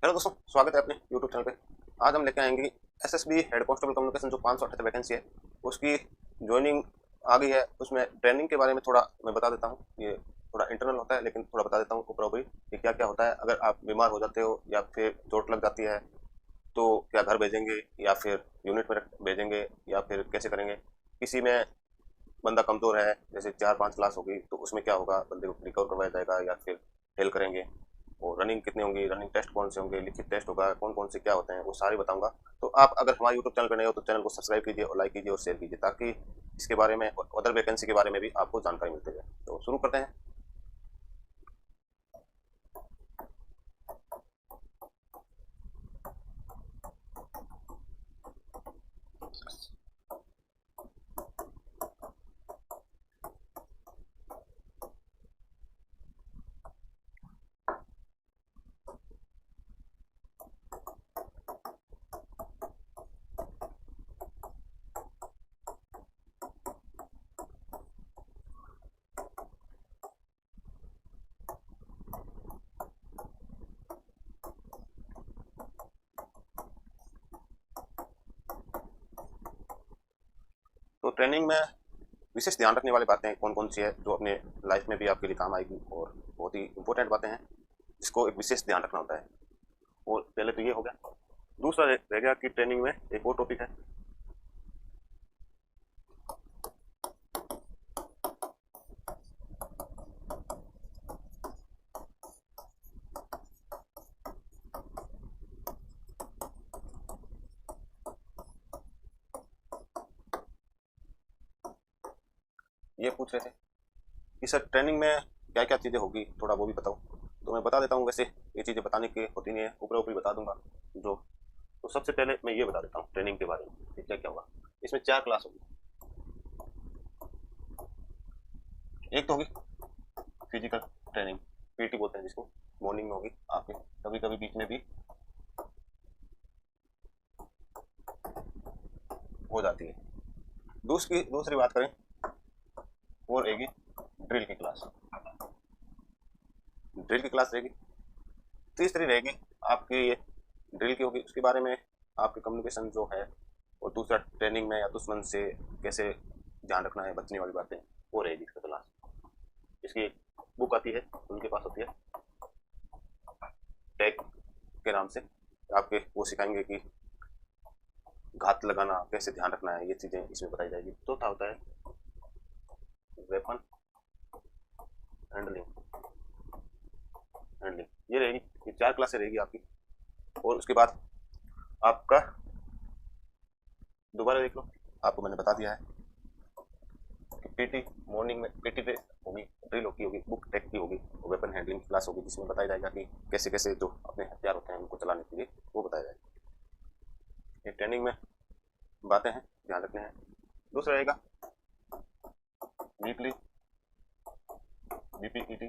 Hello दोस्तों, स्वागत है अपने यूट्यूब चैनल पे। आज हम लेके आएंगे एसएसबी हेड कांस्टेबल कम्युनिकेशन जो 578 वैकेंसी है उसकी ज्वाइनिंग आ गई है। उसमें ट्रेनिंग के बारे में थोड़ा मैं बता देता हूँ। ये थोड़ा इंटरनल होता है लेकिन थोड़ा बता देता हूँ ऊपर ऊपरी कि क्या क्या होता है। अगर आप बीमार हो जाते हो या फिर चोट लग जाती है तो क्या घर भेजेंगे या फिर यूनिट में भेजेंगे या फिर कैसे करेंगे। किसी में बंदा कमजोर है, जैसे 4-5 क्लास होगी तो उसमें क्या होगा, बंदे को रिकवर करवाया जाएगा या फिर फेल करेंगे। और रनिंग कितनी होंगी, रनिंग टेस्ट कौन से होंगे, लिखित टेस्ट होगा, कौन कौन से क्या होते हैं वो सारे बताऊंगा। तो आप अगर हमारे यूट्यूब चैनल पर नए हो तो चैनल को सब्सक्राइब कीजिए और लाइक कीजिए और शेयर कीजिए ताकि इसके बारे में अदर वैकेंसी के बारे में भी आपको जानकारी मिलती है। तो शुरू करते हैं। तो ट्रेनिंग में विशेष ध्यान रखने वाली बातें कौन कौन सी है जो अपने लाइफ में भी आपके लिए काम आएगी और बहुत ही इंपॉर्टेंट बातें हैं जिसको एक विशेष ध्यान रखना होता है। और पहले तो ये हो गया। दूसरा रह गया कि ट्रेनिंग में एक और टॉपिक है। ये पूछ रहे थे कि सर ट्रेनिंग में क्या क्या चीज़ें होगी, थोड़ा वो भी बताओ। तो मैं बता देता हूँ। वैसे ये चीज़ें बताने की होती नहीं है, ऊपर ऊपर बता दूंगा जो। तो सबसे पहले मैं ये बता देता हूँ ट्रेनिंग के बारे में कि क्या क्या होगा। इसमें 4 क्लास होगी। एक तो होगी फिजिकल ट्रेनिंग, पीटी बोलते हैं जिसको। मॉर्निंग में होगी आपके, कभी कभी बीच में भी हो जाती है। दूसरी बात करें वो रहेगी ड्रिल की क्लास। ड्रिल की क्लास रहेगी। तीसरी रहेगी आपकी ये ड्रिल की होगी, उसके बारे में आपके कम्युनिकेशन जो है। और दूसरा ट्रेनिंग में या दुश्मन से कैसे ध्यान रखना है, बचने वाली बातें वो रहेगी इसका क्लास। इसकी एक बुक आती है, उनके पास होती है टैग के नाम से। आपके वो सिखाएंगे कि घात लगाना कैसे ध्यान रखना है, ये चीज़ें इसमें बताई जाएगी। चौथा होता है वेपन हैंडलिंग। हैंडलिंग ये रहेगी, ये 4 क्लासें रहेगी आपकी। और उसके बाद आपका दोबारा देख लो, आपको मैंने बता दिया है कि पीटी मॉर्निंग में पीटी पे होगी, ड्रिल होगी, बुक टेक की होगी, और वेपन हैंडलिंग क्लास होगी जिसमें बताया जाएगा कि कैसे कैसे जो अपने हथियार होते हैं उनको चलाने के लिए वो बताया जाएगा। ये ट्रेनिंग में बातें हैं, ध्यान रखने हैं। दूसरा रहेगा वीकली बीपीईटी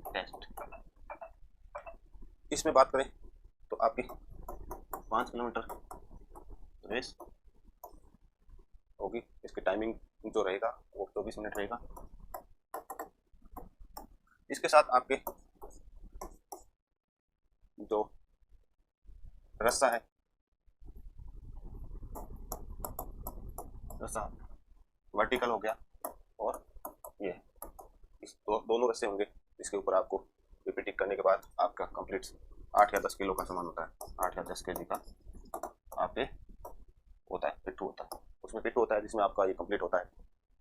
टेस्ट। इसमें बात करें तो आपकी 5 किलोमीटर रेस होगी। इसकी टाइमिंग जो रहेगा वो 24 मिनट रहेगा। इसके साथ आपके जो रस्सा है, रस्सा वर्टिकल हो गया, और ये इस दोनों रस्से होंगे जिसके ऊपर आपको पीपीटी करने के बाद आपका कंप्लीट 8 या 10 किलो का सामान होता है। 8 या 10 केजी का आपके होता है, पिट्ठू होता है। उसमें पिट्ठू होता है जिसमें आपका ये कंप्लीट होता है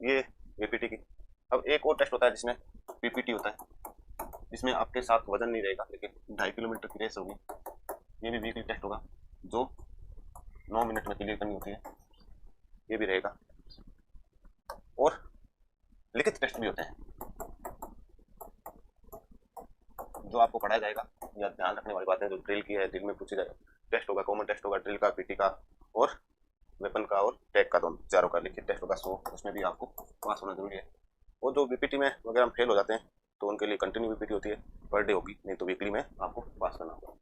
ये पीपीटी की। अब एक और टेस्ट होता है जिसमें पीपीटी होता है, जिसमें आपके साथ वजन नहीं रहेगा लेकिन 2.5 किलोमीटर की रेस होगी। ये भी वीकली टेस्ट होगा जो 9 मिनट में क्लियर करनी होती है, ये भी रहेगा। और लिखित टेस्ट भी होते हैं जो आपको पढ़ाया जाएगा, या ध्यान रखने वाली बातें जो ड्रिल की है, ड्रिल में पूछी जाए टेस्ट होगा, कॉमन टेस्ट होगा ड्रिल का, पीटी का और वेपन का और टैग का, दोनों चारों का लिखित टेस्ट होगा। सो उसमें भी आपको पास होना जरूरी है। और जो बीपीटी में वगैरह हम फेल हो जाते हैं तो उनके लिए कंटिन्यू बीपीटी होती है, पर डे होगी, नहीं तो वीकली में आपको पास करना होगा।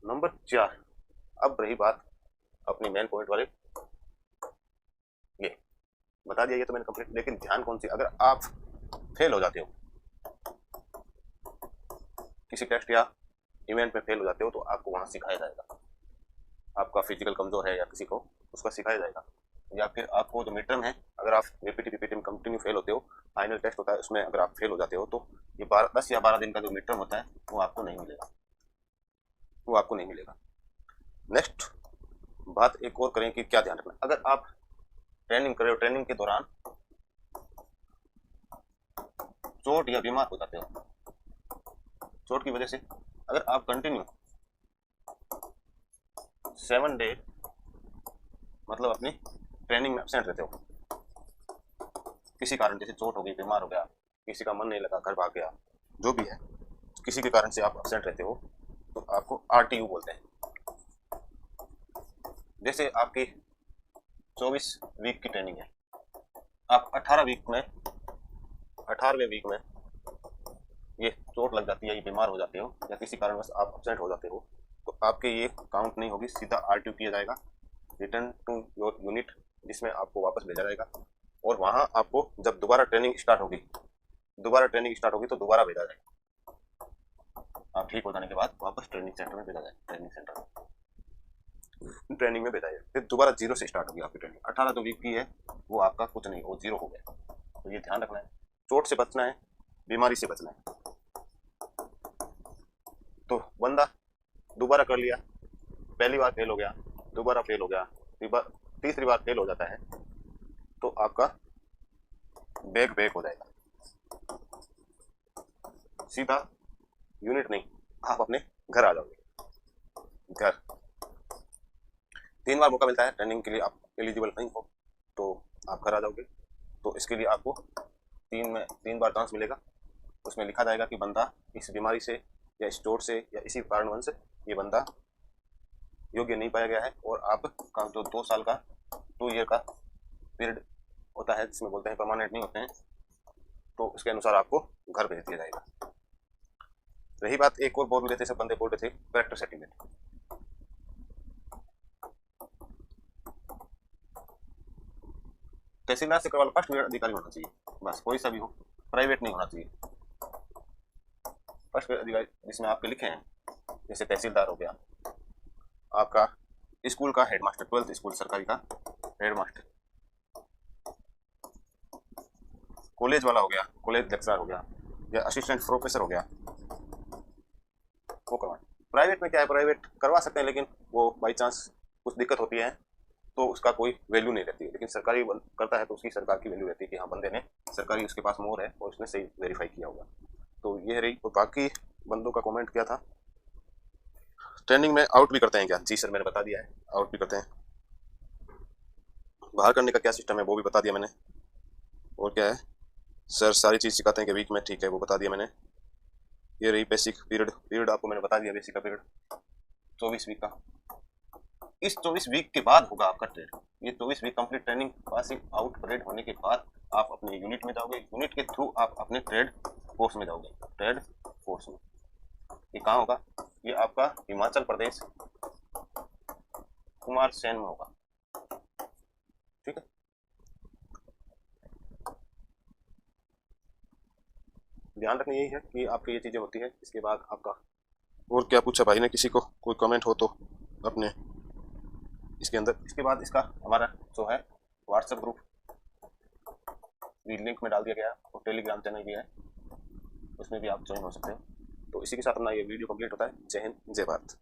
नंबर 4, अब रही बात अपनी मेन पॉइंट वाले। ये बता दिया, ये तो मैंने कंप्लीट, लेकिन ध्यान कौन सी, अगर आप फेल हो जाते हो किसी टेस्ट या इवेंट में फेल हो जाते हो तो आपको वहाँ सिखाया जाएगा, आपका फिजिकल कमज़ोर है या किसी को उसका सिखाया जाएगा। या फिर आपको जो मिड टर्म है, अगर आप बीपीटी पीपीटी में कंटिन्यू फेल होते हो, फाइनल टेस्ट होता है उसमें अगर आप फेल हो जाते हो तो ये 10 या 12 दिन का जो मिड टर्म होता है वो आपको नहीं मिलेगा, वो आपको नहीं मिलेगा। नेक्स्ट बात एक और करें कि क्या ध्यान रखना, अगर आप ट्रेनिंग कर रहे हो, ट्रेनिंग के दौरान चोट या बीमार हो जाते हो, चोट की वजह से अगर आप कंटिन्यू 7 डे मतलब अपनी ट्रेनिंग में एब्सेंट रहते हो, किसी कारण जैसे चोट हो गई, बीमार हो गया, किसी का मन नहीं लगा, घर भाग गया, जो भी है, किसी के कारण से आप एब्सेंट रहते हो तो आपको RTU बोलते हैं। जैसे आपकी 24 वीक की ट्रेनिंग है, आप 18वें वीक में ये चोट लग जाती है, ये बीमार हो जाते हो या किसी कारणवश आप एब्सेंट हो जाते हो तो आपके ये काउंट नहीं होगी, सीधा RTU किया जाएगा, रिटर्न टू योर यूनिट, जिसमें आपको वापस भेजा जाएगा। और वहाँ आपको जब दोबारा ट्रेनिंग स्टार्ट होगी तो दोबारा भेजा जाएगा, आप ठीक हो जाने के बाद वापस ट्रेनिंग सेंटर में भेजा जाएगा, ट्रेनिंग में भेजा जाएगा, फिर दोबारा 0 से स्टार्ट होगी आपकी ट्रेनिंग। 18 जो वीक की है वो आपका कुछ नहीं, वो 0 हो गया। तो ये ध्यान रखना है, चोट से बचना है, बीमारी से बचना है। तो बंदा दोबारा कर लिया, पहली बार फेल हो गया, दोबारा फेल हो गया, तीसरी बार फेल हो जाता है तो आपका बैक हो जाएगा, सीधा यूनिट नहीं, आप अपने घर आ जाओगे। घर 3 बार मौका मिलता है ट्रेनिंग के लिए, आप एलिजिबल नहीं हो तो आप घर आ जाओगे। तो इसके लिए आपको 3 बार चांस मिलेगा, उसमें लिखा जाएगा कि बंदा इस बीमारी से या इस चोट से या इसी कारणवश ये बंदा योग्य नहीं पाया गया है, और आपका जो 2 साल का 2 ईयर का पीरियड होता है जिसमें बोलते हैं परमानेंट नहीं होते हैं, तो उसके अनुसार आपको घर भेज दिया जाएगा। रही बात, एक और बोल रहे थे, सब बंदे बोल रहे थे कैरेक्टर सर्टिफिकेट। तहसीलदार से करवा लो, फर्स्ट ग्रेड अधिकारी होना चाहिए, बस कोई सा भी हो, प्राइवेट नहीं होना चाहिए। फर्स्ट ग्रेड अधिकारी जिसमें आपके लिखे हैं, जैसे तहसीलदार हो गया, आपका स्कूल का हेडमास्टर, 12th स्कूल सरकारी का हेडमास्टर, कॉलेज वाला हो गया, कॉलेज लेक्चरर हो गया, या असिस्टेंट प्रोफेसर हो गया, वो करवाएं। प्राइवेट में क्या है, प्राइवेट करवा सकते हैं लेकिन वो बाई चांस कुछ दिक्कत होती है तो उसका कोई वैल्यू नहीं रहती है, लेकिन सरकारी करता है तो उसकी सरकार की वैल्यू रहती है कि हाँ बंदे ने सरकारी, उसके पास मोर है और उसने सही वेरीफाई किया होगा। तो ये रही। तो बाकी बंदों का कमेंट क्या था, ट्रेनिंग में आउट भी करते हैं क्या? जी सर मैंने बता दिया है, आउट भी करते हैं। बाहर करने का क्या सिस्टम है वो भी बता दिया मैंने। और क्या है सर, सारी चीज़ सिखाते हैं कि वीक में, ठीक है वो बता दिया मैंने। ये रही बेसिक पीरियड आपको मैंने बता दिया, बेसिक का पीरियड 24 वीक का। इस 24 वीक के बाद होगा आपका ट्रेड। ये 24 week complete training passing out parade होने के बाद आप अपने यूनिट में जाओगे, यूनिट के थ्रू आप अपने ट्रेड फोर्स में जाओगे, ट्रेड फोर्स में। ये कहाँ होगा? ये आपका हिमाचल प्रदेश कुमारसैन में होगा, ठीक है। ध्यान रखना यही है कि आपकी ये चीज़ें होती है। इसके बाद आपका और क्या पूछा भाई ने, किसी को कोई कमेंट हो तो अपने इसके अंदर। इसके बाद इसका हमारा जो है व्हाट्सएप ग्रुप भी लिंक में डाल दिया गया है, और टेलीग्राम चैनल भी है, उसमें भी आप ज्वाइन हो सकते हो। तो इसी के साथ अपना ये वीडियो कंप्लीट होता है। जय हिंद, जय भारत।